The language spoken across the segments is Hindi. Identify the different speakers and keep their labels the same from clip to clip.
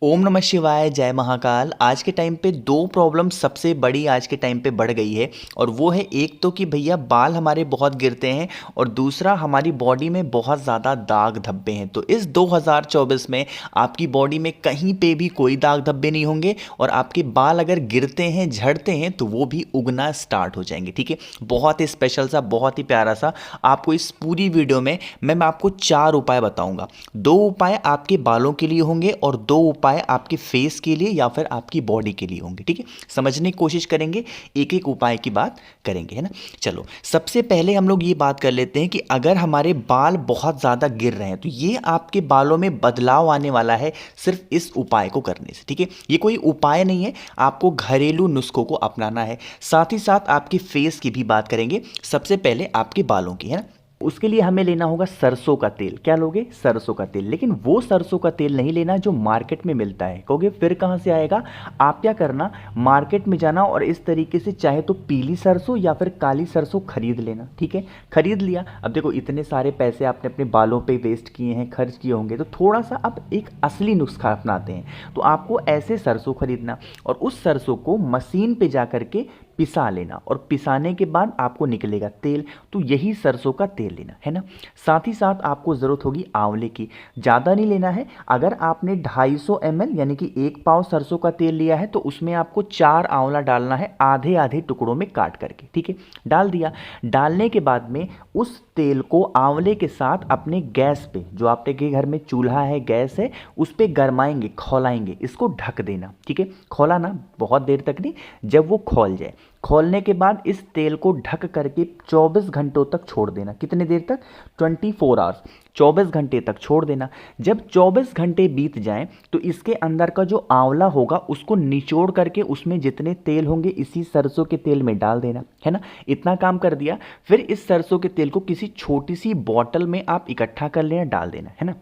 Speaker 1: ओम नमः शिवाय, जय महाकाल। आज के टाइम पे दो प्रॉब्लम सबसे बड़ी आज के टाइम पे बढ़ गई है। और वो है एक तो कि भैया बाल हमारे बहुत गिरते हैं, और दूसरा हमारी बॉडी में बहुत ज़्यादा दाग धब्बे हैं। तो इस 2024 में आपकी बॉडी में कहीं पे भी कोई दाग धब्बे नहीं होंगे, और आपके बाल अगर गिरते हैं, झड़ते हैं, तो वो भी उगना स्टार्ट हो जाएंगे। ठीक है, बहुत ही स्पेशल सा, बहुत ही प्यारा सा आपको इस पूरी वीडियो में मैं आपको 4 उपाय बताऊंगा। 2 उपाय आपके बालों के लिए होंगे और 2 उपाय आपके फेस के लिए या फिर आपकी बॉडी के लिए होंगे। ठीक है, समझने की कोशिश करेंगे, एक एक उपाय की बात करेंगे, है ना। चलो, सबसे पहले हम लोग ये बात कर लेते हैं कि अगर हमारे बाल बहुत ज़्यादा गिर रहे हैं तो ये आपके बालों में बदलाव आने वाला है सिर्फ इस उपाय को करने से। ठीक है, ये कोई उपाय नहीं है, आपको घरेलू नुस्खों को अपनाना है। साथ ही साथ आपके फेस की भी बात करेंगे, सबसे पहले आपके बालों की, है ना। उसके लिए हमें लेना होगा सरसों का तेल। क्या लोगे? सरसों का तेल। लेकिन वो सरसों का तेल नहीं लेना जो मार्केट में मिलता है। कहोगे फिर कहाँ से आएगा? आप क्या करना, मार्केट में जाना और इस तरीके से चाहे तो पीली सरसों या फिर काली सरसों खरीद लेना। ठीक है, खरीद लिया। अब देखो, इतने सारे पैसे आपने अपने बालों पे वेस्ट किए हैं, खर्च किए होंगे, तो थोड़ा सा अब एक असली नुस्खा अपनाते हैं। तो आपको ऐसे सरसों खरीदना और उस सरसों को मशीन पे जा करके पिसा लेना, और पिसाने के बाद आपको निकलेगा तेल। तो यही सरसों का तेल लेना है ना। साथ ही साथ आपको ज़रूरत होगी आंवले की। ज़्यादा नहीं लेना है। अगर आपने 250 ml यानी कि 1 पाव सरसों का तेल लिया है तो उसमें आपको 4 आंवला डालना है, आधे आधे टुकड़ों में काट करके। ठीक है, डाल दिया। डालने के बाद में उस तेल को आंवले के साथ अपने गैस पे, जो आपके के घर में चूल्हा है, गैस है, उस पर गरमाएंगे, खौलाएंगे। इसको ढक देना। ठीक है, खौलाना बहुत देर तक नहीं, जब वो खौल जाए। खोलने के बाद इस तेल को ढक करके 24 घंटों तक छोड़ देना। कितने देर तक? 24 आवर्स, 24 घंटे तक छोड़ देना। जब 24 घंटे बीत जाएं तो इसके अंदर का जो आंवला होगा उसको निचोड़ करके उसमें जितने तेल होंगे इसी सरसों के तेल में डाल देना, है ना। इतना काम कर दिया। फिर इस सरसों के तेल को किसी छोटी सी बॉटल में आप इकट्ठा कर लेना, डाल देना, है ना।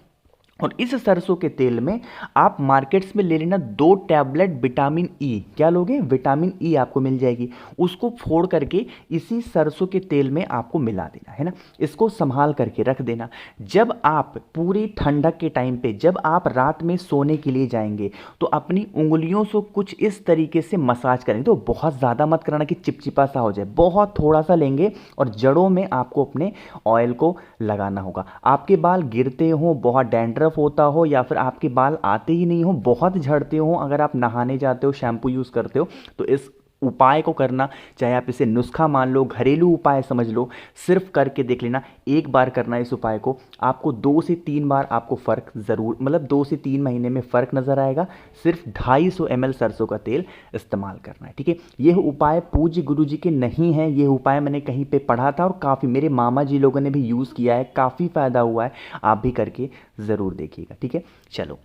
Speaker 1: और इस सरसों के तेल में आप मार्केट्स में ले लेना 2 टैबलेट विटामिन ई। क्या लोगे? विटामिन ई आपको मिल जाएगी। उसको फोड़ करके इसी सरसों के तेल में आपको मिला देना, है ना। इसको संभाल करके रख देना। जब आप पूरी ठंडक के टाइम पे, जब आप रात में सोने के लिए जाएंगे तो अपनी उंगलियों से कुछ इस तरीके से मसाज करेंगे। तो बहुत ज़्यादा मत कराना कि चिपचिपा सा हो जाए, बहुत थोड़ा सा लेंगे और जड़ों में आपको अपने ऑयल को लगाना होगा। आपके बाल गिरते हो, बहुत डैंड्रफ होता हो, या फिर आपके बाल आते ही नहीं हो, बहुत झड़ते हो, अगर आप नहाने जाते हो, शैम्पू यूज़ करते हो, तो इस उपाय को करना, चाहे आप इसे नुस्खा मान लो, घरेलू उपाय समझ लो, सिर्फ करके देख लेना। एक बार करना इस उपाय को, आपको 2 से 3 बार आपको फ़र्क ज़रूर, मतलब 2 से 3 महीने में फ़र्क नज़र आएगा। सिर्फ 250 ml सरसों का तेल इस्तेमाल करना है। ठीक है, यह उपाय पूज्य गुरु जी के नहीं है, ये उपाय मैंने कहीं पे पढ़ा था और काफ़ी मेरे मामा जी लोगों ने भी यूज़ किया है, काफ़ी फ़ायदा हुआ है। आप भी करके ज़रूर देखिएगा। ठीक है, चलो,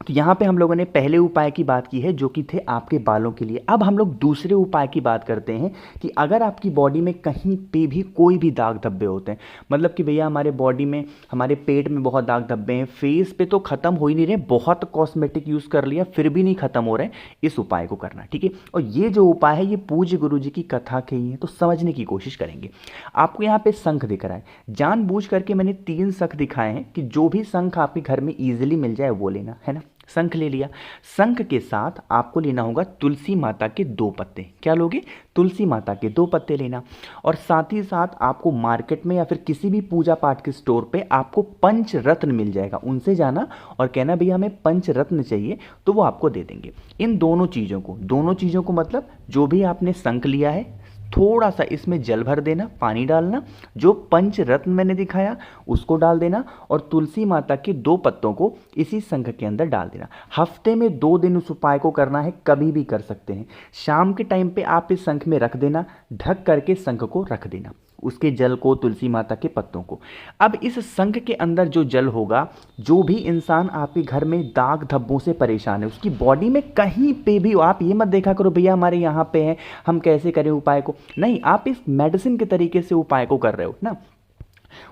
Speaker 1: तो यहाँ पे हम लोगों ने पहले उपाय की बात की है जो कि थे आपके बालों के लिए। अब हम लोग दूसरे उपाय की बात करते हैं कि अगर आपकी बॉडी में कहीं पे भी कोई भी दाग धब्बे होते हैं, मतलब कि भैया हमारे बॉडी में, हमारे पेट में बहुत दाग धब्बे हैं, फेस पे तो ख़त्म हो ही नहीं रहे, बहुत कॉस्मेटिक यूज़ कर लिया फिर भी नहीं ख़त्म हो रहे, इस उपाय को करना। ठीक है, और ये जो उपाय है ये पूज्य गुरु जी की कथा के ही है, तो समझने की कोशिश करेंगे। आपको यहाँ पे शंख दिख रहा है, जानबूझ करके मैंने 3 शंख दिखाए हैं कि जो भी शंख आपके घर में ईजिली मिल जाए वो लेना, है ना। शंख ले लिया। शंख के साथ आपको लेना होगा तुलसी माता के 2 पत्ते। क्या लोगे? तुलसी माता के 2 पत्ते लेना। और साथ ही साथ आपको मार्केट में या फिर किसी भी पूजा पाठ के स्टोर पे आपको पंचरत्न मिल जाएगा, उनसे जाना और कहना भैया हमें पंचरत्न चाहिए, तो वो आपको दे देंगे। इन दोनों चीज़ों को मतलब जो भी आपने शंख लिया है, थोड़ा सा इसमें जल भर देना, पानी डालना, जो पंचरत्न मैंने दिखाया उसको डाल देना, और तुलसी माता के 2 पत्तों को इसी शंख के अंदर डाल देना। हफ्ते में 2 दिन उस उपाय को करना है, कभी भी कर सकते हैं। शाम के टाइम पे आप इस शंख में रख देना, ढक करके शंख को रख देना, उसके जल को, तुलसी माता के पत्तों को। अब इस शंख के अंदर जो जल होगा, जो भी इंसान आपके घर में दाग धब्बों से परेशान है, उसकी बॉडी में कहीं पे भी, आप ये मत देखा करो भैया हमारे यहाँ पे है हम कैसे करें उपाय को, नहीं, आप इस मेडिसिन के तरीके से उपाय को कर रहे हो ना।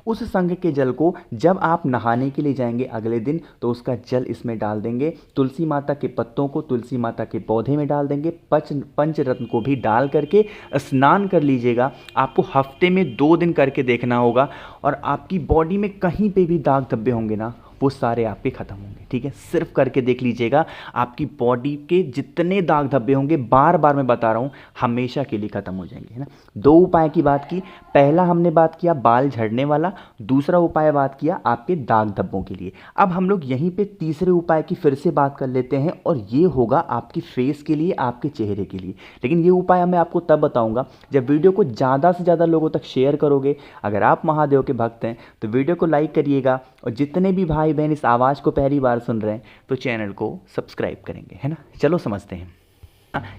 Speaker 1: उस शंख के जल को जब आप नहाने के लिए जाएंगे अगले दिन, तो उसका जल इसमें डाल देंगे, तुलसी माता के पत्तों को तुलसी माता के पौधे में डाल देंगे, पंचरत्न को भी डाल करके स्नान कर लीजिएगा। आपको हफ्ते में 2 दिन करके देखना होगा, और आपकी बॉडी में कहीं पे भी दाग धब्बे होंगे ना, वो सारे आपके ख़त्म होंगे। ठीक है, सिर्फ करके देख लीजिएगा, आपकी बॉडी के जितने दाग धब्बे होंगे, बार बार मैं बता रहा हूँ, हमेशा के लिए ख़त्म हो जाएंगे, है ना। 2 उपाय की बात की, पहला हमने बात किया बाल झड़ने वाला, दूसरा उपाय बात किया आपके दाग धब्बों के लिए। अब हम लोग यहीं पे तीसरे उपाय की फिर से बात कर लेते हैं, और ये होगा आपकी फेस के लिए, आपके चेहरे के लिए। लेकिन ये उपाय मैं आपको तब बताऊंगा जब वीडियो को ज़्यादा से ज़्यादा लोगों तक शेयर करोगे। अगर आप महादेव के भक्त हैं तो वीडियो को लाइक करिएगा, और जितने भी भाई बहन इस आवाज़ को पहली बार सुन रहे हैं तो चैनल को सब्सक्राइब करेंगे, है ना। चलो समझते हैं।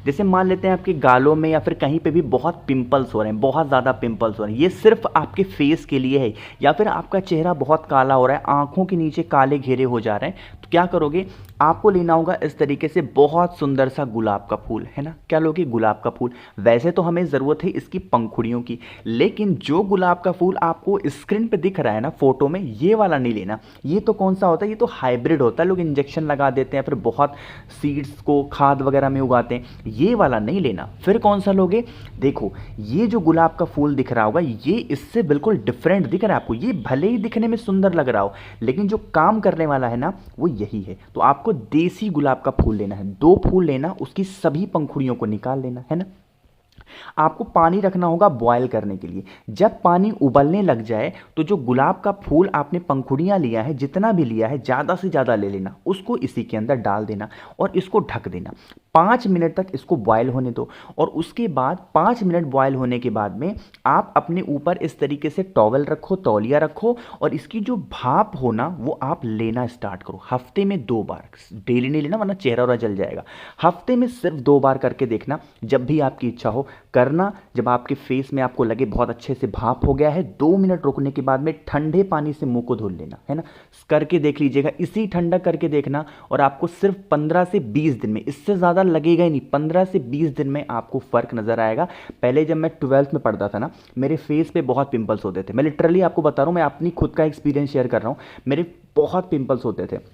Speaker 1: जैसे मान लेते हैं आपके गालों में या फिर कहीं पे भी बहुत पिंपल्स हो रहे हैं, बहुत ज़्यादा पिंपल्स हो रहे हैं, ये सिर्फ आपके फेस के लिए है। या फिर आपका चेहरा बहुत काला हो रहा है, आंखों के नीचे काले घेरे हो जा रहे हैं, तो क्या करोगे, आपको लेना होगा इस तरीके से बहुत सुंदर सा गुलाब का फूल, है ना। क्या लोगे, गुलाब का फूल। वैसे तो हमें ज़रूरत है इसकी पंखुड़ियों की, लेकिन जो गुलाब का फूल आपको स्क्रीन पे दिख रहा है ना फोटो में, ये वाला नहीं लेना। ये तो कौन सा होता है, ये तो हाइब्रिड होता है, लोग इंजेक्शन लगा देते हैं, फिर बहुत सीड्स को खाद वगैरह में उगाते हैं, ये वाला नहीं लेना। फिर कौन सा लोगे, देखो ये जो गुलाब का फूल दिख रहा होगा, ये इससे बिल्कुल डिफरेंट दिख रहा है आपको। ये भले ही दिखने में सुंदर लग रहा हो, लेकिन जो काम करने वाला है ना वो यही है। तो आपको देसी गुलाब का फूल लेना है, 2 फूल लेना, उसकी सभी पंखुड़ियों को निकाल लेना, है ना। आपको पानी रखना होगा बॉयल करने के लिए। जब पानी उबलने लग जाए तो जो गुलाब का फूल आपने पंखुड़ियाँ लिया है, जितना भी लिया है, ज़्यादा से ज़्यादा ले लेना, उसको इसी के अंदर डाल देना और इसको ढक देना। 5 मिनट तक इसको बॉयल होने दो, और उसके बाद 5 मिनट बॉयल होने के बाद में आप अपने ऊपर इस तरीके से टॉवल रखो, तौलिया रखो, और इसकी जो भाप हो ना वो आप लेना स्टार्ट करो। हफ्ते में 2 बार, डेली नहीं लेना वरना चेहरा वगैरह जल जाएगा। हफ्ते में सिर्फ 2 बार करके देखना, जब भी आपकी इच्छा हो करना। जब आपके फेस में आपको लगे बहुत अच्छे से भाप हो गया है, 2 मिनट रुकने के बाद में ठंडे पानी से मुंह को धुल लेना, है ना। करके देख लीजिएगा, इसी ठंडा करके देखना, और आपको सिर्फ 15 से 20 दिन में, इससे ज़्यादा लगेगा ही नहीं, 15 से 20 दिन में आपको फ़र्क नज़र आएगा। पहले जब मैं 12th में पढ़ता था ना, मेरे फेस पे बहुत पिंपल्स होते थे। मैं लिटरली आपको बता रहा हूँ, मैं अपनी खुद का एक्सपीरियंस शेयर कर रहा हूँ, मेरे बहुत पिंपल्स होते थे।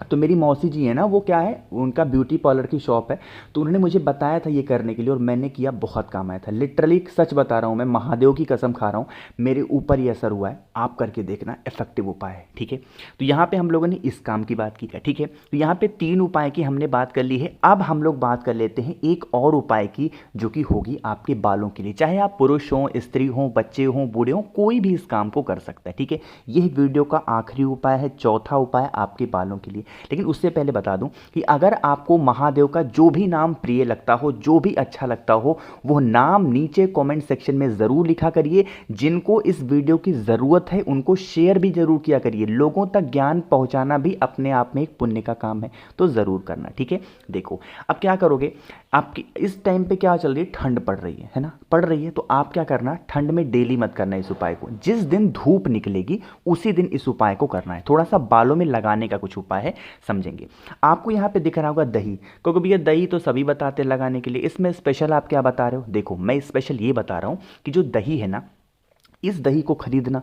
Speaker 1: तो मेरी मौसी जी है ना, वो क्या है, उनका ब्यूटी पार्लर की शॉप है, तो उन्होंने मुझे बताया था ये करने के लिए, और मैंने किया, बहुत काम आया था। लिटरली सच बता रहा हूँ, मैं महादेव की कसम खा रहा हूँ, मेरे ऊपर ये असर हुआ है। आप करके देखना, इफेक्टिव उपाय है, ठीक है। तो यहाँ पे हम लोगों ने इस काम की बात की है, ठीक है। तो यहाँ पे 3 उपाय की हमने बात कर ली है। अब हम लोग बात कर लेते हैं एक और उपाय की, जो कि होगी आपके बालों के लिए। चाहे आप पुरुष हों, स्त्री हों, बच्चे हों, बूढ़े हों, कोई भी इस काम को कर सकता है, ठीक है। यह वीडियो का आखिरी उपाय है, चौथा उपाय आपके बालों के लिए। लेकिन उससे पहले बता दूं कि अगर आपको महादेव का जो भी नाम प्रिय लगता हो, जो भी अच्छा लगता हो, वो नाम नीचे कमेंट सेक्शन में ज़रूर लिखा करिए। जिनको इस वीडियो की ज़रूरत है उनको शेयर भी ज़रूर किया करिए। लोगों तक ज्ञान पहुंचाना भी अपने आप में एक पुण्य का काम है, तो ज़रूर करना, ठीक है। देखो अब क्या करोगे, आपकी इस टाइम पे क्या चल रही है, ठंड पड़ रही है ना, पड़ रही है, तो आप क्या करना, ठंड में डेली मत करना इस उपाय को। जिस दिन धूप निकलेगी उसी दिन इस उपाय को करना है। थोड़ा सा बालों में लगाने का कुछ उपाय है, समझेंगे। आपको यहाँ पे दिख रहा होगा दही, क्योंकि भैया दही तो सभी बताते हैं लगाने के लिए, इसमें स्पेशल आप क्या बता रहे हो। देखो मैं स्पेशल ये बता रहा हूँ कि जो दही है ना, इस दही को खरीदना,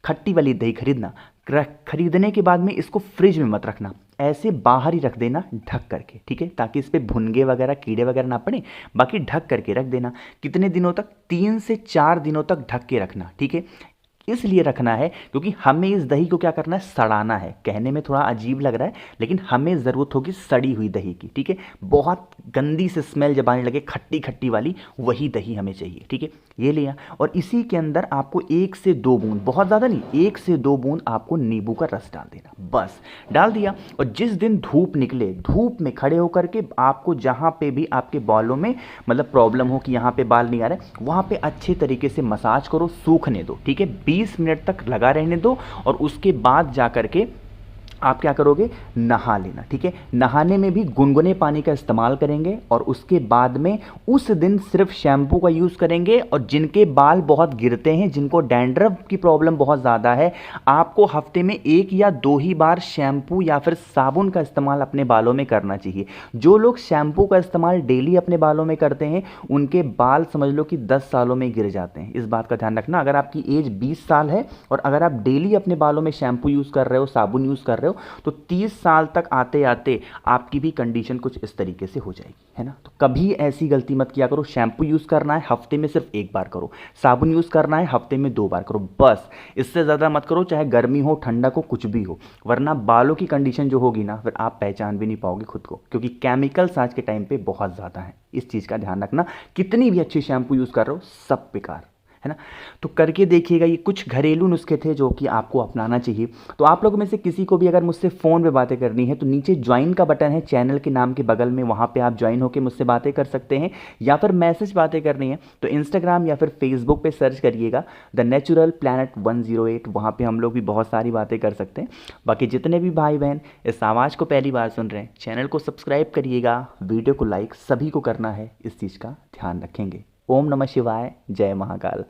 Speaker 1: खट्टी वाली दही खरीदना, खरीदने के बाद में इसको फ्रिज में मत रखना, ऐसे बाहर ही रख देना ढक करके, ठीक है, ताकि इस पे भुनगे वगैरह, कीड़े वगैरह ना पड़े। बाकी ढक करके रख देना। कितने दिनों तक, 3 से 4 दिनों तक ढक के रखना, ठीक है। इसलिए रखना है क्योंकि हमें इस दही को क्या करना है, सड़ाना है। कहने में थोड़ा अजीब लग रहा है, लेकिन हमें ज़रूरत होगी सड़ी हुई दही की, ठीक है। बहुत गंदी से स्मेल जब आने लगे, खट्टी खट्टी वाली, वही दही हमें चाहिए, ठीक है। ये लिया, और इसी के अंदर आपको 1 से 2 बूंद, बहुत ज़्यादा नहीं, 1 से 2 बूंद आपको नींबू का रस डाल देना, बस डाल दिया। और जिस दिन धूप निकले, धूप में खड़े होकर के आपको जहाँ पे भी आपके बालों में मतलब प्रॉब्लम हो कि यहाँ पे बाल नहीं आ रहे, वहाँ पे अच्छे तरीके से मसाज करो, सूखने दो, ठीक है। 20 मिनट तक लगा रहने दो, और उसके बाद जा करके आप क्या करोगे, नहा लेना, ठीक है। नहाने में भी गुनगुने पानी का इस्तेमाल करेंगे, और उसके बाद में उस दिन सिर्फ शैम्पू का यूज़ करेंगे। और जिनके बाल बहुत गिरते हैं, जिनको डैंड्रफ की प्रॉब्लम बहुत ज़्यादा है, आपको हफ्ते में 1 या 2 ही बार शैम्पू या फिर साबुन का इस्तेमाल अपने बालों में करना चाहिए। जो लोग शैम्पू का इस्तेमाल डेली अपने बालों में करते हैं, उनके बाल समझ लो कि 10 सालों में गिर जाते हैं। इस बात का ध्यान रखना। अगर आपकी एज 20 साल है और अगर आप डेली अपने बालों में शैम्पू यूज़ कर रहे हो, साबुन यूज़ कर रहे हो, हो तो 30 साल तक आते आते आपकी भी कंडीशन कुछ इस तरीके से हो जाएगी, है ना। तो कभी ऐसी गलती मत किया करो। शैम्पू यूज़ करना है हफ्ते में सिर्फ एक बार करो, साबुन यूज़ करना है हफ्ते में 2 बार करो, बस। इससे ज़्यादा मत करो, चाहे गर्मी हो ठंडा हो कुछ भी हो, वरना बालों की कंडीशन जो होगी ना फिर आप पहचान भी नहीं पाओगे खुद को, क्योंकि केमिकल्स आज के टाइम पे बहुत ज़्यादा हैं। इस चीज़ का ध्यान रखना, कितनी भी अच्छी शैम्पू यूज़ कर रहे हो सब बेकार, है ना। तो करके देखिएगा, ये कुछ घरेलू नुस्खे थे जो कि आपको अपनाना चाहिए। तो आप लोगों में से किसी को भी अगर मुझसे फ़ोन पे बातें करनी है तो नीचे ज्वाइन का बटन है चैनल के नाम के बगल में, वहाँ पे आप ज्वाइन होकर मुझसे बातें कर सकते हैं, या फिर मैसेज बातें करनी है तो इंस्टाग्राम या फिर फेसबुक पे सर्च करिएगा द नेचुरल प्लैनेट 108, वहाँ पे हम लोग भी बहुत सारी बातें कर सकते हैं। बाकी जितने भी भाई बहन इस आवाज़ को पहली बार सुन रहे हैं, चैनल को सब्सक्राइब करिएगा, वीडियो को लाइक सभी को करना है, इस चीज़ का ध्यान रखेंगे। ओम नमः शिवाय, जय महाकाल।